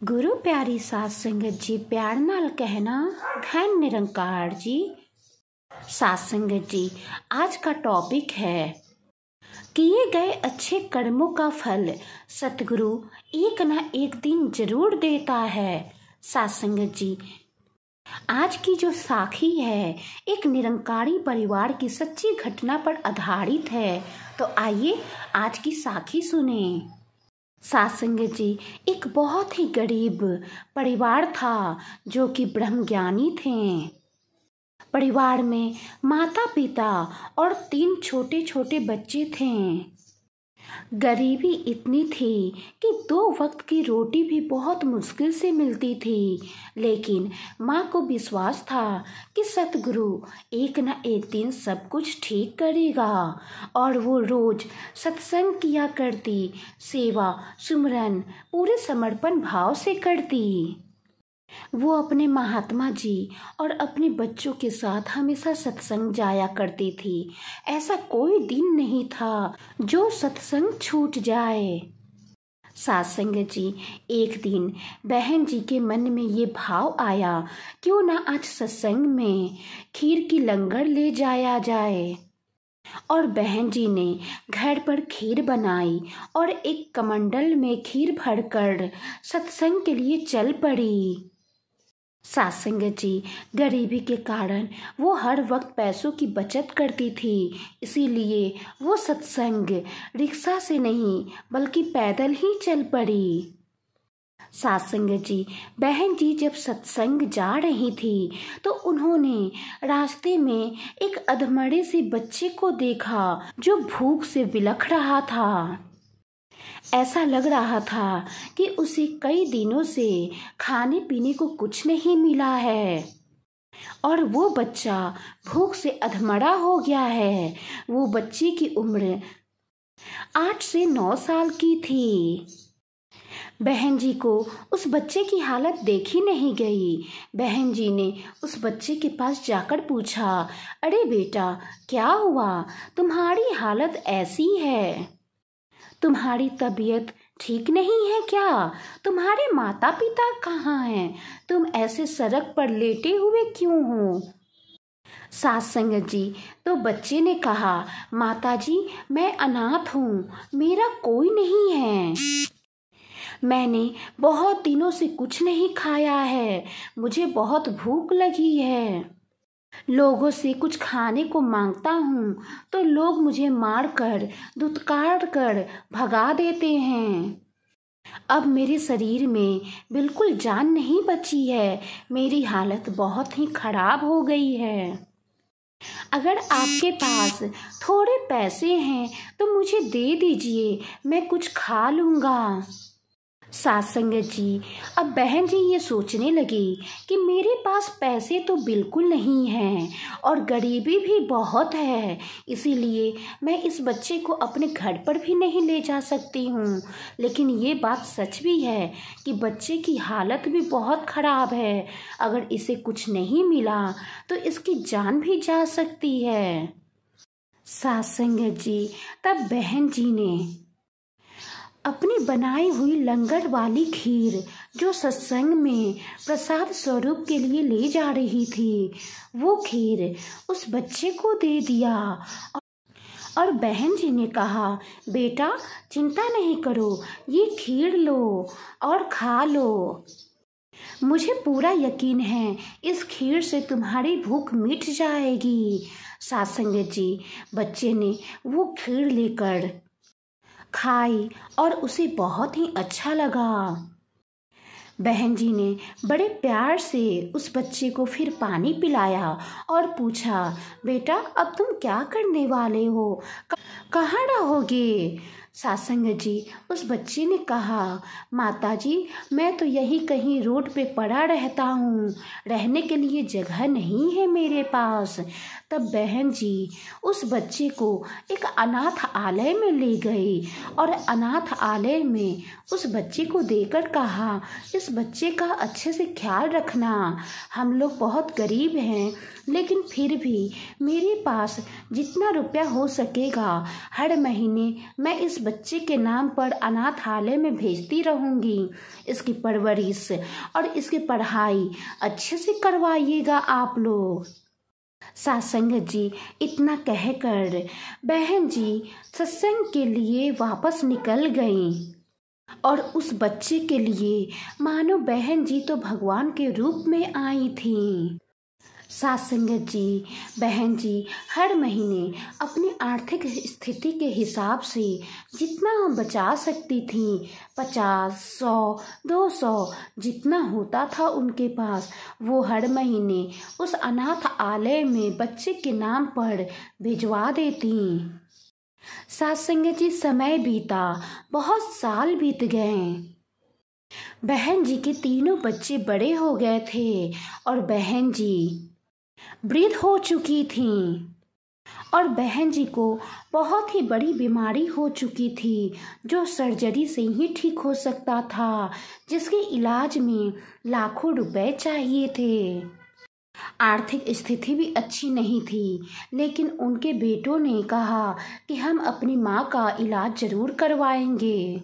गुरु प्यारी साध संगत जी प्यार नाल कहना धन निरंकार जी। साध संगत जी, आज का टॉपिक है किए गए अच्छे कर्मों का फल सतगुरु एक ना एक दिन जरूर देता है। साध संगत जी, आज की जो साखी है एक निरंकारी परिवार की सच्ची घटना पर आधारित है। तो आइए आज की साखी सुने। साध संगत जी, एक बहुत ही गरीब परिवार था जो कि ब्रह्मज्ञानी थे। परिवार में माता पिता और 3 छोटे छोटे बच्चे थे। गरीबी इतनी थी कि 2 वक्त की रोटी भी बहुत मुश्किल से मिलती थी, लेकिन माँ को विश्वास था कि सतगुरु एक न एक दिन सब कुछ ठीक करेगा। और वो रोज सत्संग किया करती, सेवा सुमरन पूरे समर्पण भाव से करती। वो अपने महात्मा जी और अपने बच्चों के साथ हमेशा सत्संग जाया करती थी। ऐसा कोई दिन नहीं था जो सत्संग छूट जाए। साध संगत जी, एक दिन बहन जी के मन में ये भाव आया, क्यों ना आज सत्संग में खीर की लंगर ले जाया जाए। और बहन जी ने घर पर खीर बनाई और एक कमंडल में खीर भरकर सत्संग के लिए चल पड़ी। साध संगत जी, गरीबी के कारण वो हर वक्त पैसों की बचत करती थी, इसीलिए वो सत्संग रिक्शा से नहीं बल्कि पैदल ही चल पड़ी। साध संगत जी, बहन जी जब सत्संग जा रही थी तो उन्होंने रास्ते में एक अधमरे से बच्चे को देखा जो भूख से बिलख रहा था। ऐसा लग रहा था कि उसे कई दिनों से खाने पीने को कुछ नहीं मिला है और वो बच्चा भूख से अधमरा हो गया है। वो बच्चे की उम्र 8 से 9 साल की थी। बहन जी को उस बच्चे की हालत देखी नहीं गई। बहन जी ने उस बच्चे के पास जाकर पूछा, अरे बेटा, क्या हुआ? तुम्हारी हालत ऐसी है, तुम्हारी तबीयत ठीक नहीं है क्या? तुम्हारे माता पिता कहाँ हैं? तुम ऐसे सड़क पर लेटे हुए क्यों हो? साध संगत जी, तो बच्चे ने कहा, माता जी मैं अनाथ हूँ, मेरा कोई नहीं है। मैंने बहुत दिनों से कुछ नहीं खाया है, मुझे बहुत भूख लगी है। लोगों से कुछ खाने को मांगता हूँ तो लोग मुझे मारकर धुतकार कर भगा देते हैं। अब मेरे शरीर में बिल्कुल जान नहीं बची है, मेरी हालत बहुत ही खराब हो गई है। अगर आपके पास थोड़े पैसे हैं तो मुझे दे दीजिए, मैं कुछ खा लूँगा। साध संगत जी, अब बहन जी ये सोचने लगी कि मेरे पास पैसे तो बिल्कुल नहीं हैं और गरीबी भी बहुत है, इसीलिए मैं इस बच्चे को अपने घर पर भी नहीं ले जा सकती हूँ। लेकिन ये बात सच भी है कि बच्चे की हालत भी बहुत ख़राब है, अगर इसे कुछ नहीं मिला तो इसकी जान भी जा सकती है। साध संगत जी, तब बहन जी ने अपनी बनाई हुई लंगर वाली खीर जो सत्संग में प्रसाद स्वरूप के लिए ले जा रही थी, वो खीर उस बच्चे को दे दिया। और बहन जी ने कहा, बेटा चिंता नहीं करो, ये खीर लो और खा लो। मुझे पूरा यकीन है इस खीर से तुम्हारी भूख मिट जाएगी। साध संगत जी, बच्चे ने वो खीर लेकर खाई और उसे बहुत ही अच्छा लगा। बहन जी ने बड़े प्यार से उस बच्चे को फिर पानी पिलाया और पूछा, बेटा अब तुम क्या करने वाले हो, कहाँ रहोगे? साध संगत जी, उस बच्चे ने कहा, माता जी मैं तो यही कहीं रोड पे पड़ा रहता हूँ, रहने के लिए जगह नहीं है मेरे पास। तब बहन जी उस बच्चे को एक अनाथ आलय में ले गई और अनाथ आलय में उस बच्चे को देकर कहा, इस बच्चे का अच्छे से ख्याल रखना, हम लोग बहुत गरीब हैं, लेकिन फिर भी मेरे पास जितना रुपया हो सकेगा हर महीने मैं इस बच्चे के नाम पर अनाथालय में भेजती रहूंगी। इसकी परवरिश और इसकी पढ़ाई अच्छे से करवाइएगा आप लोग। सासंग जी इतना कहकर बहन जी सत्संग के लिए वापस निकल गईं और उस बच्चे के लिए मानो बहन जी तो भगवान के रूप में आई थीं। सासंगत जी बहन जी हर महीने अपनी आर्थिक स्थिति के हिसाब से जितना बचा सकती थीं 50, 100, 200 जितना होता था उनके पास वो हर महीने उस अनाथ आलय में बच्चे के नाम पर भिजवा देती। सासंगत जी समय बीता, बहुत साल बीत गए। बहन जी के तीनों बच्चे बड़े हो गए थे और बहन जी वृद्ध हो चुकी थीं और बहन जी को बहुत ही बड़ी बीमारी हो चुकी थी जो सर्जरी से ही ठीक हो सकता था, जिसके इलाज में लाखों रुपए चाहिए थे। आर्थिक स्थिति भी अच्छी नहीं थी, लेकिन उनके बेटों ने कहा कि हम अपनी माँ का इलाज जरूर करवाएंगे।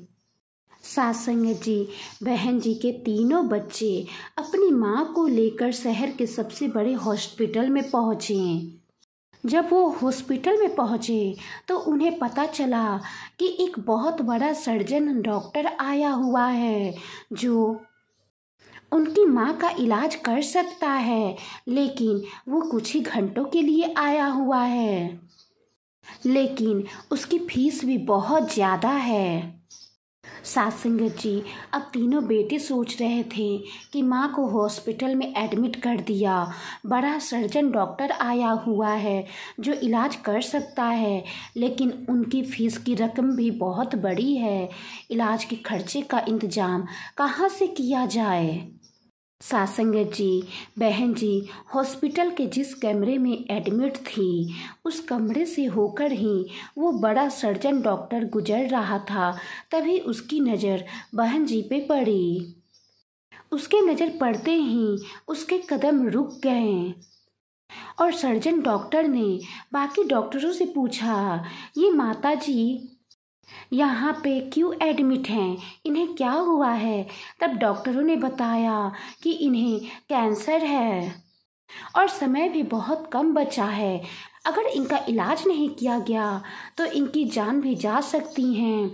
सासंगत जी बहन जी के तीनों बच्चे अपनी माँ को लेकर शहर के सबसे बड़े हॉस्पिटल में पहुँचे। जब वो हॉस्पिटल में पहुँचे तो उन्हें पता चला कि एक बहुत बड़ा सर्जन डॉक्टर आया हुआ है जो उनकी माँ का इलाज कर सकता है, लेकिन वो कुछ ही घंटों के लिए आया हुआ है, लेकिन उसकी फीस भी बहुत ज़्यादा है। सासंगत जी अब तीनों बेटे सोच रहे थे कि माँ को हॉस्पिटल में एडमिट कर दिया, बड़ा सर्जन डॉक्टर आया हुआ है जो इलाज कर सकता है, लेकिन उनकी फीस की रकम भी बहुत बड़ी है। इलाज के खर्चे का इंतजाम कहाँ से किया जाए। सासंगत जी बहन जी हॉस्पिटल के जिस कमरे में एडमिट थी उस कमरे से होकर ही वो बड़ा सर्जन डॉक्टर गुजर रहा था। तभी उसकी नज़र बहन जी पे पड़ी। उसके नज़र पड़ते ही उसके कदम रुक गए और सर्जन डॉक्टर ने बाकी डॉक्टरों से पूछा, ये माता जी यहाँ पे क्यों एडमिट हैं, इन्हें क्या हुआ है। तब डॉक्टरों ने बताया कि इन्हें कैंसर है और समय भी बहुत कम बचा है। अगर इनका इलाज नहीं किया गया तो इनकी जान भी जा सकती हैं।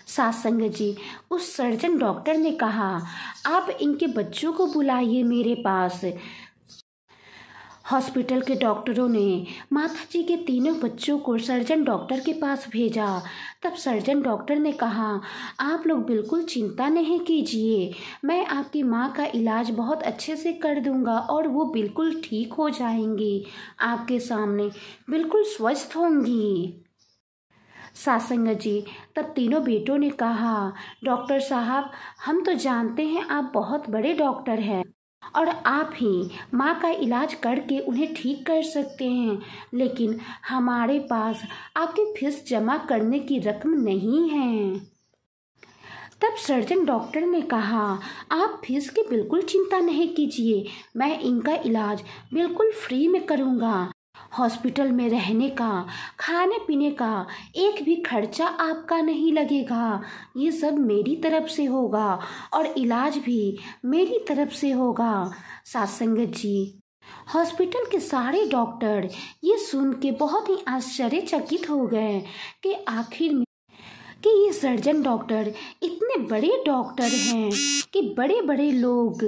सासंगत जी उस सर्जन डॉक्टर ने कहा, आप इनके बच्चों को बुलाइए मेरे पास। हॉस्पिटल के डॉक्टरों ने माता जी के तीनों बच्चों को सर्जन डॉक्टर के पास भेजा। तब सर्जन डॉक्टर ने कहा, आप लोग बिल्कुल चिंता नहीं कीजिए, मैं आपकी माँ का इलाज बहुत अच्छे से कर दूंगा और वो बिल्कुल ठीक हो जाएंगी, आपके सामने बिल्कुल स्वस्थ होंगी। सासंगत जी तब तीनों बेटों ने कहा, डॉक्टर साहब हम तो जानते हैं आप बहुत बड़े डॉक्टर हैं और आप ही माँ का इलाज करके उन्हें ठीक कर सकते हैं, लेकिन हमारे पास आपकी फीस जमा करने की रकम नहीं है। तब सर्जन डॉक्टर ने कहा, आप फीस की बिल्कुल चिंता नहीं कीजिए, मैं इनका इलाज बिल्कुल फ्री में करूँगा। हॉस्पिटल में रहने का, खाने पीने का एक भी खर्चा आपका नहीं लगेगा, ये सब मेरी तरफ से होगा और इलाज भी मेरी तरफ से होगा। सासंगत जी हॉस्पिटल के सारे डॉक्टर ये सुन के बहुत ही आश्चर्यचकित हो गए कि आखिर में कि ये सर्जन डॉक्टर इतने बड़े डॉक्टर हैं कि बड़े बड़े लोग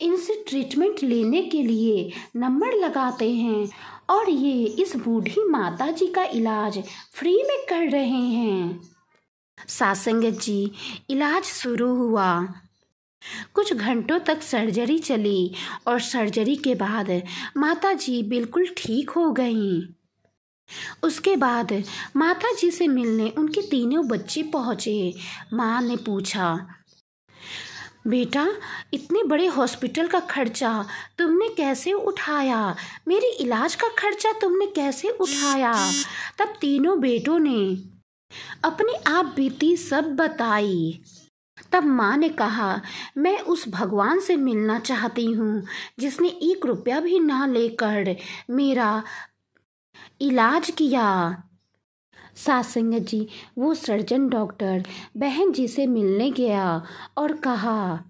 इनसे ट्रीटमेंट लेने के लिए नंबर लगाते हैं और ये इस बूढ़ी माता जी का इलाज फ्री में कर रहे हैं। सासंगत जी इलाज शुरू हुआ। कुछ घंटों तक सर्जरी चली और सर्जरी के बाद माता जी बिल्कुल ठीक हो गईं। उसके बाद माता जी से मिलने उनके तीनों बच्चे पहुँचे। माँ ने पूछा, बेटा इतने बड़े हॉस्पिटल का खर्चा तुमने कैसे उठाया, मेरे इलाज का खर्चा तुमने कैसे उठाया। तब तीनों बेटों ने अपनी आप बीती सब बताई। तब माँ ने कहा, मैं उस भगवान से मिलना चाहती हूँ जिसने 1 रुपया भी ना लेकर मेरा इलाज किया। सासंगत जी वो सर्जन डॉक्टर बहन जी से मिलने गया और कहा,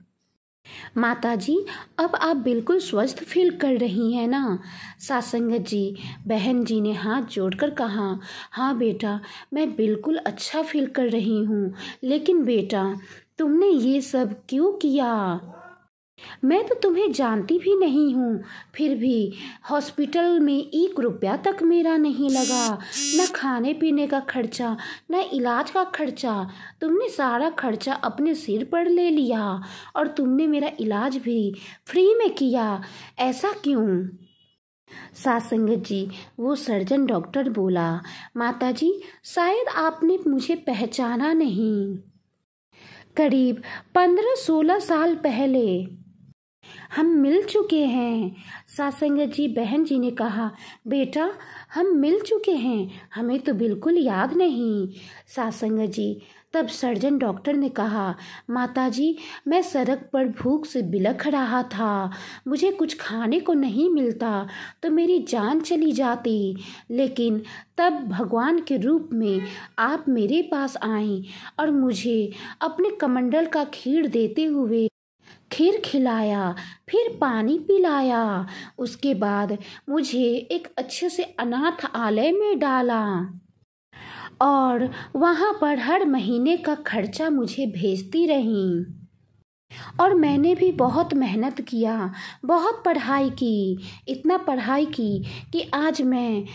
माता जी अब आप बिल्कुल स्वस्थ फील कर रही हैं ना। सासंगत जी बहन जी ने हाथ जोड़कर कहा, हाँ बेटा मैं बिल्कुल अच्छा फील कर रही हूँ, लेकिन बेटा तुमने ये सब क्यों किया? मैं तो तुम्हें जानती भी नहीं हूँ, फिर भी हॉस्पिटल में 1 रुपया तक मेरा नहीं लगा, न खाने पीने का खर्चा न इलाज का खर्चा। तुमने सारा खर्चा अपने सिर पर ले लिया और तुमने मेरा इलाज भी फ्री में किया, ऐसा क्यों? सासंगत जी वो सर्जन डॉक्टर बोला, माता जी शायद आपने मुझे पहचाना नहीं। करीब 15-16 साल पहले हम मिल चुके हैं। सासंगत जी बहन जी ने कहा, बेटा हम मिल चुके हैं, हमें तो बिल्कुल याद नहीं। सासंगत जी तब सर्जन डॉक्टर ने कहा, माता जी मैं सड़क पर भूख से बिलख रहा था, मुझे कुछ खाने को नहीं मिलता तो मेरी जान चली जाती, लेकिन तब भगवान के रूप में आप मेरे पास आए और मुझे अपने कमंडल का खीर देते हुए खीर खिलाया, फिर पानी पिलाया। उसके बाद मुझे एक अच्छे से अनाथालय में डाला और वहाँ पर हर महीने का खर्चा मुझे भेजती रहीं। और मैंने भी बहुत मेहनत किया, बहुत पढ़ाई की, इतना पढ़ाई की कि आज मैं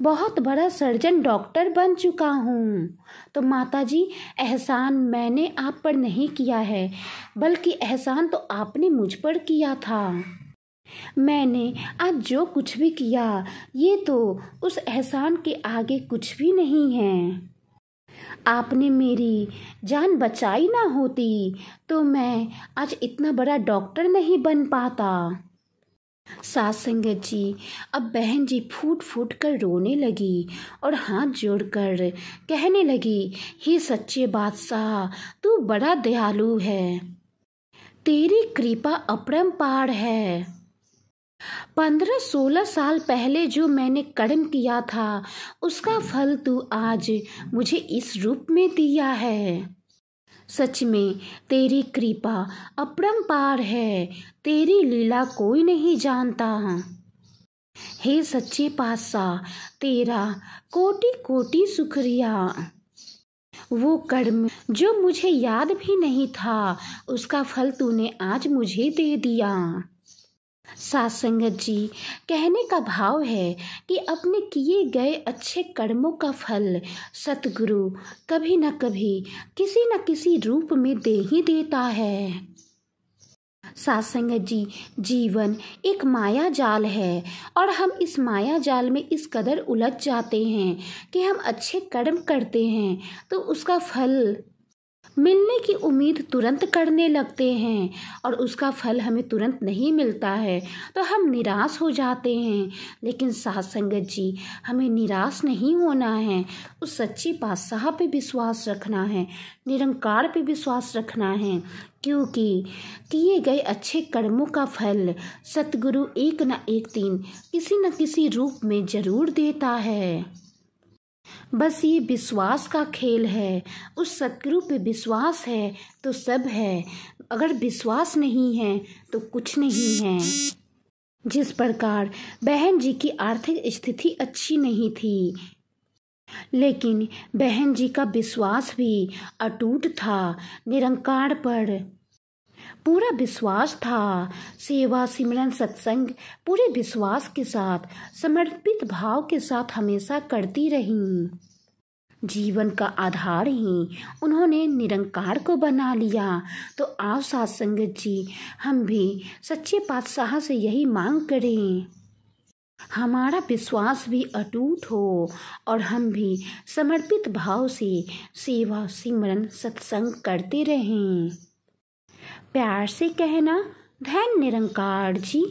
बहुत बड़ा सर्जन डॉक्टर बन चुका हूँ। तो माताजी एहसान मैंने आप पर नहीं किया है, बल्कि एहसान तो आपने मुझ पर किया था। मैंने आज जो कुछ भी किया ये तो उस एहसान के आगे कुछ भी नहीं है। आपने मेरी जान बचाई ना होती तो मैं आज इतना बड़ा डॉक्टर नहीं बन पाता। सासंगत जी अब बहन जी फूट फूट कर रोने लगी और हाथ जोड़कर कहने लगी, हे सच्चे बादशाह तू बड़ा दयालु है, तेरी कृपा अपरंपार है। 15-16 साल पहले जो मैंने कर्म किया था उसका फल तू आज मुझे इस रूप में दिया है। सच में तेरी कृपा अपरंपार है, तेरी लीला कोई नहीं जानता। हे सच्चे पातशाह तेरा कोटि कोटि शुक्रिया। वो कर्म जो मुझे याद भी नहीं था उसका फल तूने आज मुझे दे दिया। सासंगत जी कहने का भाव है कि अपने किए गए अच्छे कर्मों का फल सतगुरु कभी न कभी किसी न किसी रूप में दे ही देता है। सासंगत जी जीवन एक माया जाल है और हम इस माया जाल में इस कदर उलझ जाते हैं कि हम अच्छे कर्म करते हैं तो उसका फल मिलने की उम्मीद तुरंत करने लगते हैं और उसका फल हमें तुरंत नहीं मिलता है तो हम निराश हो जाते हैं। लेकिन सासंगत जी हमें निराश नहीं होना है, उस सच्ची बादशाह पे विश्वास रखना है, निरंकार पे विश्वास रखना है, क्योंकि किए गए अच्छे कर्मों का फल सतगुरु एक न एक दिन किसी न किसी रूप में जरूर देता है। बस ये विश्वास का खेल है, उस सतगुरु पे विश्वास है तो सब है, अगर विश्वास नहीं है तो कुछ नहीं है। जिस प्रकार बहन जी की आर्थिक स्थिति अच्छी नहीं थी, लेकिन बहन जी का विश्वास भी अटूट था, निरंकार पर पूरा विश्वास था। सेवा सिमरन सत्संग पूरे विश्वास के साथ समर्पित भाव के साथ हमेशा करती रहीं। जीवन का आधार ही उन्होंने निरंकार को बना लिया। तो आओ सत्संगत जी हम भी सच्चे पातशाह से यही मांग करें, हमारा विश्वास भी अटूट हो और हम भी समर्पित भाव से सेवा सिमरन सत्संग करते रहें। प्यार से कहना, धन्य निरंकार जी।